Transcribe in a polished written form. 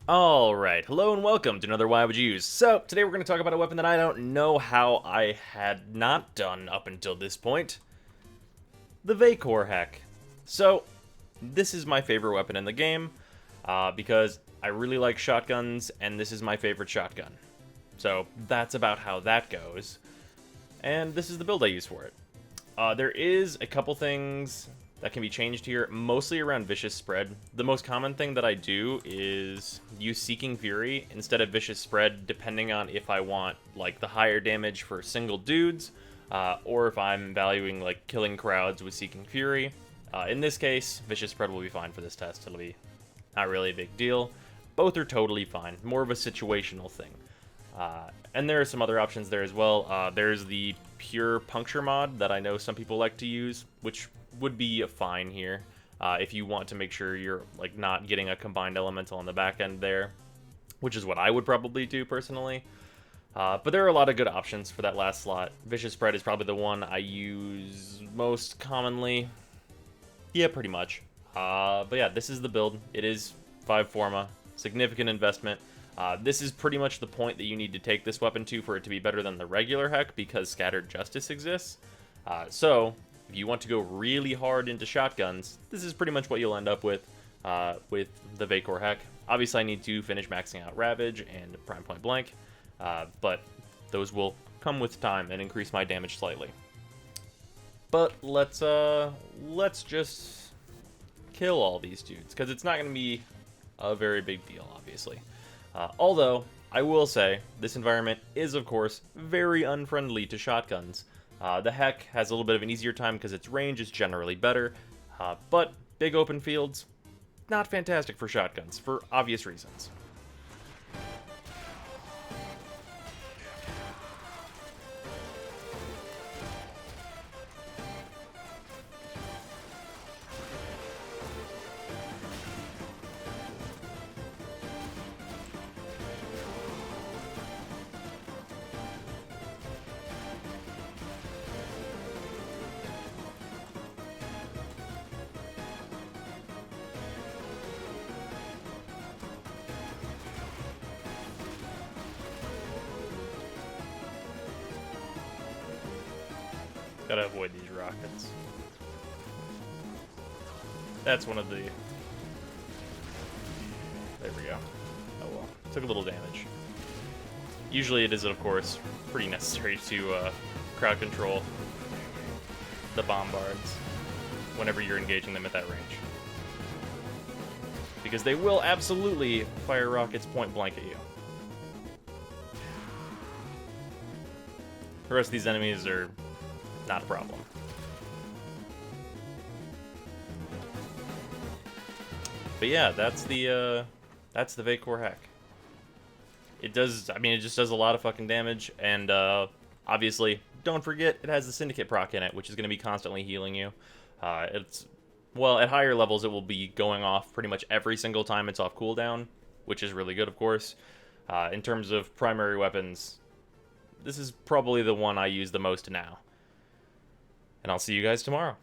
Alright, hello and welcome to another WWYU. So, today we're going to talk about a weapon that I don't know how I had not done up until this point. The Vaykor Hek. So, this is my favorite weapon in the game, because I really like shotguns, and this is my favorite shotgun. So, that's about how that goes. And this is the build I use for it. There is a couple things that can be changed here, mostly around Vicious Spread. The most common thing that I do is use Seeking Fury instead of Vicious Spread, depending on if I want like the higher damage for single dudes, or if I'm valuing like killing crowds with Seeking Fury. In this case, Vicious Spread will be fine for this test. It'll be not really a big deal. Both are totally fine. More of a situational thing. And there are some other options there as well. There's the pure puncture mod that I know some people like to use, which would be fine here if you want to make sure you're like not getting a combined elemental on the back end there, which is what I would probably do personally. But there are a lot of good options for that last slot. Vicious Spread is probably the one I use most commonly. Yeah, pretty much. But yeah, this is the build. It is 5 Forma, significant investment. This is pretty much the point that you need to take this weapon to for it to be better than the regular Hek, because Scattered Justice exists. So, if you want to go really hard into shotguns, this is pretty much what you'll end up with the Vaykor Hek. Obviously, I need to finish maxing out Ravage and Prime Point Blank, but those will come with time and increase my damage slightly. But let's just kill all these dudes, because it's not going to be a very big deal, obviously. Although, I will say, this environment is, of course, very unfriendly to shotguns. The Hek has a little bit of an easier time because its range is generally better, but big open fields, not fantastic for shotguns, for obvious reasons. Gotta avoid these rockets. That's one of the... There we go. Oh well. Took a little damage. Usually it is, of course, pretty necessary to crowd control the bombards whenever you're engaging them at that range, because they will absolutely fire rockets point blank at you. The rest of these enemies are not a problem. But yeah, that's the Vaykor Hek. It does, I mean, it just does a lot of fucking damage, and obviously, don't forget, it has the Syndicate proc in it, which is going to be constantly healing you. Well, at higher levels, it will be going off pretty much every single time it's off cooldown, which is really good, of course. In terms of primary weapons, this is probably the one I use the most now. And I'll see you guys tomorrow.